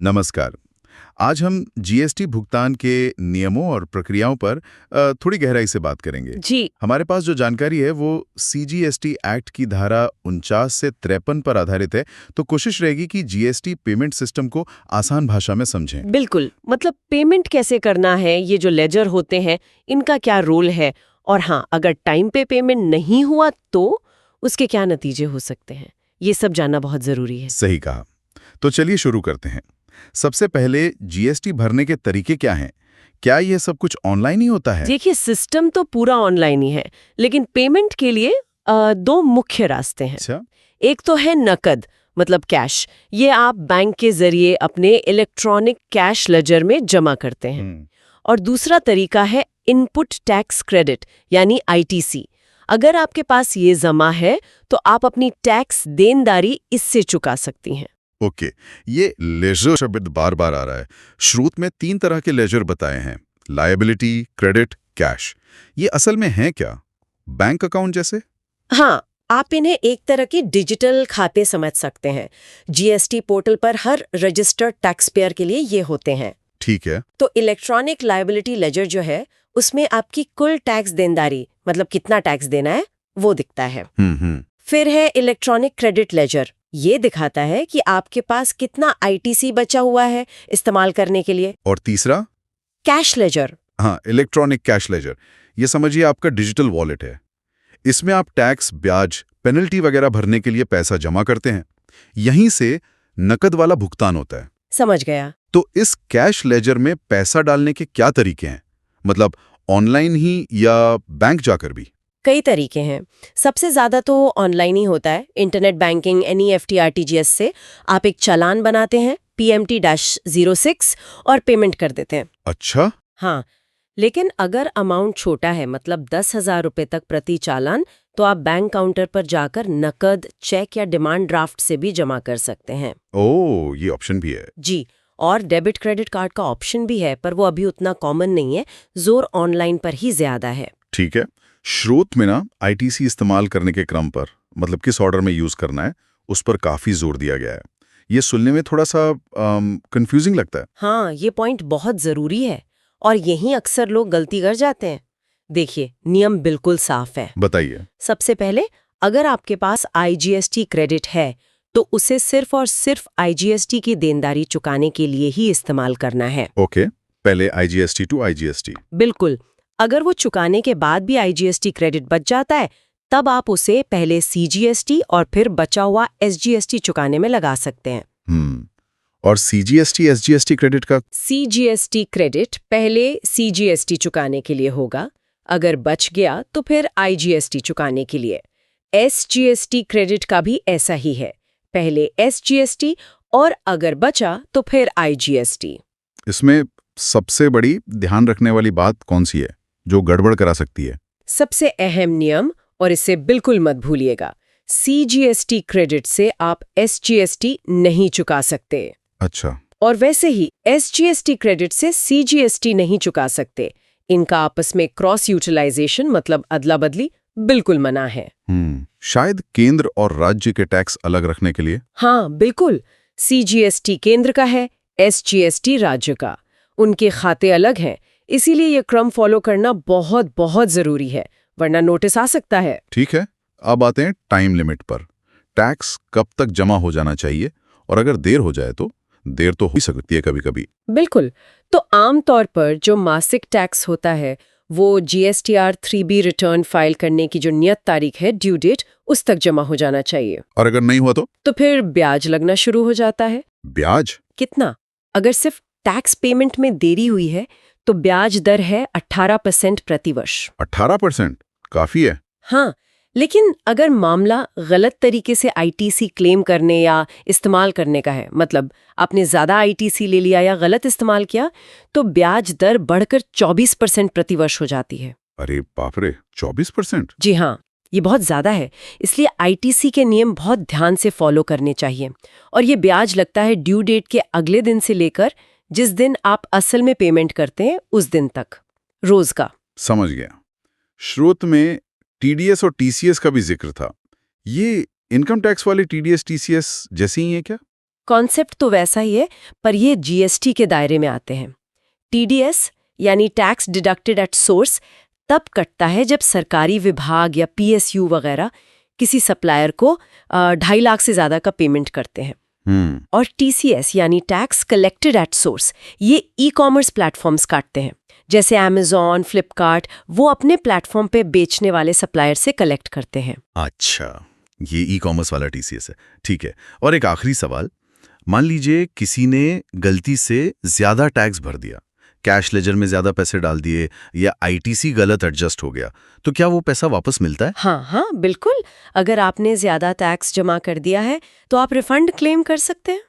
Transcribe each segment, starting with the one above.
नमस्कार। आज हम जीएसटी भुगतान के नियमों और प्रक्रियाओं पर थोड़ी गहराई से बात करेंगे। जी। हमारे पास जो जानकारी है वो सीजीएसटी एक्ट की धारा 49 से 53 पर आधारित है, तो कोशिश रहेगी कि जीएसटी पेमेंट सिस्टम को आसान भाषा में समझें। बिल्कुल, मतलब पेमेंट कैसे करना है, ये जो लेजर होते हैं इनका क्या रोल है, और हाँ, अगर टाइम पे पेमेंट नहीं हुआ तो उसके क्या नतीजे हो सकते हैं, ये सब जानना बहुत जरूरी है। सही कहा। तो चलिए शुरू करते हैं। सबसे पहले जीएसटी भरने के तरीके क्या हैं? क्या ये सब कुछ ऑनलाइन ही होता है? देखिए, सिस्टम तो पूरा ऑनलाइन ही है, लेकिन पेमेंट के लिए दो मुख्य रास्ते हैं। अच्छा। एक तो है नकद, मतलब कैश। ये आप बैंक के जरिए अपने इलेक्ट्रॉनिक कैश लेजर में जमा करते हैं। और दूसरा तरीका है इनपुट टैक्स क्रेडिट, यानी आईटीसी। अगर आपके पास ये जमा है तो आप अपनी टैक्स देनदारी इससे चुका सकती हैं। ओके। ये लेजर शब्द बार बार आ रहा है। श्रुत में 3 तरह के लेजर बताए हैं, लायबिलिटी, क्रेडिट, कैश। ये असल में है क्या? बैंक अकाउंट जैसे? हाँ, आप इन्हें एक तरह के डिजिटल खाते समझ सकते हैं। जीएसटी पोर्टल पर हर रजिस्टर्ड टैक्स पेयर के लिए ये होते हैं। ठीक है। तो इलेक्ट्रॉनिक लायबिलिटी लेजर जो है, उसमें आपकी कुल टैक्स देनदारी, मतलब कितना टैक्स देना है, वो दिखता है। फिर है इलेक्ट्रॉनिक क्रेडिट लेजर। ये दिखाता है कि आपके पास कितना आईटीसी बचा हुआ है इस्तेमाल करने के लिए। और तीसरा? Cash ledger. हाँ, इलेक्ट्रॉनिक कैश लेजर। ये समझिए आपका डिजिटल वॉलेट है। इसमें आप टैक्स, ब्याज, पेनल्टी वगैरह भरने के लिए पैसा जमा करते हैं। यहीं से नकद वाला भुगतान होता है। समझ गया। तो इस कैश लेजर में पैसा डालने के क्या तरीके हैं? मतलब ऑनलाइन ही या बैंक जाकर भी? कई तरीके हैं। सबसे ज्यादा तो ऑनलाइन ही होता है। इंटरनेट बैंकिंग, एनईएफटी, आरटीजीएस से आप एक चालान बनाते हैं, PMT-06, और पेमेंट कर देते हैं। अच्छा। हाँ, लेकिन अगर अमाउंट छोटा है, मतलब 10,000 रुपए तक प्रति चालान, तो आप बैंक काउंटर पर जाकर नकद, चेक या डिमांड ड्राफ्ट से भी जमा कर सकते हैं। ओह, ये ऑप्शन भी है। जी। और डेबिट क्रेडिट कार्ड का ऑप्शन भी है, पर वो अभी उतना कॉमन नहीं है। जोर ऑनलाइन पर ही ज्यादा है। ठीक है। स्रोत में ना आईटीसी इस्तेमाल करने के क्रम पर, मतलब किस ऑर्डर में यूज करना है, उस पर काफी जोर दिया गया है। ये सुनने में थोड़ा सा कंफ्यूजिंग लगता है। हाँ, ये पॉइंट बहुत जरूरी है, और यही अक्सर लोग गलती कर जाते हैं। देखिए, नियम बिल्कुल साफ है। बताइए। सबसे पहले, अगर आपके पास आईजीएसटी क्रेडिट है तो उसे सिर्फ और सिर्फ आईजीएसटी की देनदारी चुकाने के लिए ही इस्तेमाल करना है। ओके। पहले आईजीएसटी टू आईजीएसटी। बिल्कुल। अगर वो चुकाने के बाद भी आईजीएसटी क्रेडिट बच जाता है, तब आप उसे पहले सीजीएसटी और फिर बचा हुआ एसजीएसटी चुकाने में लगा सकते हैं। और सीजीएसटी एसजीएसटी क्रेडिट का? सीजीएसटी क्रेडिट पहले सीजीएसटी चुकाने के लिए होगा, अगर बच गया तो फिर आईजीएसटी चुकाने के लिए। एसजीएसटी क्रेडिट का भी ऐसा ही है, पहले एसजीएसटी और अगर बचा तो फिर आईजीएसटी। इसमें सबसे बड़ी ध्यान रखने वाली बात कौन सी है जो गड़बड़ करा सकती है? सबसे अहम नियम, और इसे बिल्कुल मत भूलिएगा, सीजीएसटी क्रेडिट से आप एसजीएसटी नहीं चुका सकते। अच्छा। और वैसे ही एसजीएसटी क्रेडिट से सीजीएसटी नहीं चुका सकते। इनका आपस में क्रॉस यूटिलाइजेशन, मतलब अदला बदली, बिल्कुल मना है। शायद केंद्र और राज्य के टैक्स अलग रखने के लिए? हाँ, बिल्कुल। सीजीएसटी केंद्र का है, एसजीएसटी राज्य का। उनके खाते अलग हैं, इसीलिए ये क्रम फॉलो करना बहुत बहुत जरूरी है, वरना नोटिस आ सकता है। ठीक है। अब आते हैं टाइम लिमिट पर। टैक्स कब तक जमा हो जाना चाहिए, और अगर देर हो जाए तो? देर तो हो ही सकती है कभी कभी। बिल्कुल। तो आमतौर पर जो मासिक टैक्स होता है, वो GSTR 3B रिटर्न फाइल करने की जो नियत तारीख है, ड्यू डेट, उस तक जमा हो जाना चाहिए। और अगर नहीं हुआ तो फिर ब्याज लगना शुरू हो जाता है। ब्याज? कितना? अगर सिर्फ टैक्स पेमेंट में देरी हुई है तो ब्याज दर है 18% प्रतिवर्ष। 18%? काफी है। हाँ, लेकिन अगर मामला गलत तरीके से आईटीसी क्लेम करने या इस्तेमाल करने का है, मतलब आपने ज्यादा आईटीसी ले लिया या गलत इस्तेमाल किया, तो ब्याज दर बढ़कर 24% प्रतिवर्ष हो जाती है। अरे बाप रे, 24%? जी हाँ, ये बहुत ज्यादा है। इसलिए आईटीसी के नियम बहुत ध्यान से फॉलो करने चाहिए। और ये ब्याज लगता है ड्यू डेट के अगले दिन से लेकर जिस दिन आप असल में पेमेंट करते हैं उस दिन तक, रोज का। समझ गया। स्रोत में टीडीएस और टीसीएस का भी जिक्र था। ये इनकम टैक्स वाले टीडीएस टीसीएस जैसे ही है क्या? कॉन्सेप्ट तो वैसा ही है, पर ये जीएसटी के दायरे में आते हैं। टीडीएस यानी टैक्स डिडक्टेड एट सोर्स तब कटता है जब सरकारी विभाग या पीएसयू वगैरह किसी सप्लायर को 2.5 लाख से ज़्यादा का पेमेंट करते हैं। और टीसीएस यानी टैक्स कलेक्टेड एट सोर्स, ये ई-कॉमर्स प्लेटफॉर्म्स काटते हैं, जैसे अमेज़न, फ्लिपकार्ट, वो अपने प्लेटफॉर्म पे बेचने वाले सप्लायर से कलेक्ट करते हैं। अच्छा, ये ई कॉमर्स वाला टीसीएस है, ठीक है। और एक आखिरी सवाल, मान लीजिए किसी ने गलती से ज्यादा टैक्स भर दिया, कैश लेजर में ज्यादा पैसे डाल दिए या आईटीसी गलत एडजस्ट हो गया, तो क्या वो पैसा वापस मिलता है? हाँ, बिल्कुल। अगर आपने ज्यादा टैक्स जमा कर दिया है तो आप रिफंड क्लेम कर सकते हैं।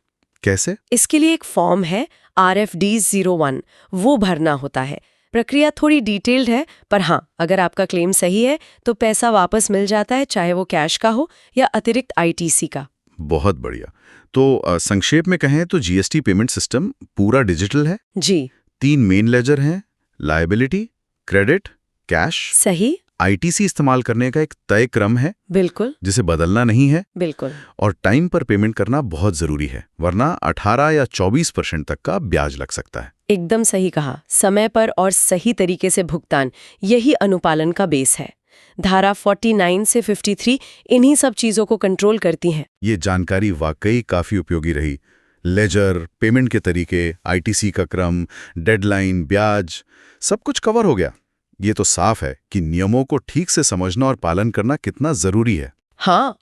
कैसे? इसके लिए एक फॉर्म है RFD 01, वो भरना होता है। प्रक्रिया थोड़ी डिटेल्ड है, पर हाँ, अगर आपका क्लेम सही है तो पैसा वापस मिल जाता है, चाहे वो कैश का हो या अतिरिक्त आईटीसी का। बहुत बढ़िया। तो संक्षेप में कहें तो जीएसटी पेमेंट सिस्टम पूरा डिजिटल है। जी 3 मेन लेजर हैं, लायबिलिटी, क्रेडिट, कैश। सही, आईटीसी इस्तेमाल करने का एक तय क्रम है बिल्कुल जिसे बदलना नहीं है, बिल्कुल। और टाइम पर पेमेंट करना बहुत जरूरी है, वरना 18 या 24% तक का ब्याज लग सकता है। एकदम सही कहा। समय पर और सही तरीके से भुगतान, यही अनुपालन का बेस है। धारा 49 से 53 इन्हीं सब चीजों को कंट्रोल करती हैं। ये जानकारी वाकई काफी उपयोगी रही। लेजर, पेमेंट के तरीके, आईटीसी का क्रम, डेडलाइन, ब्याज, सब कुछ कवर हो गया। ये तो साफ है कि नियमों को ठीक से समझना और पालन करना कितना जरूरी है। हाँ,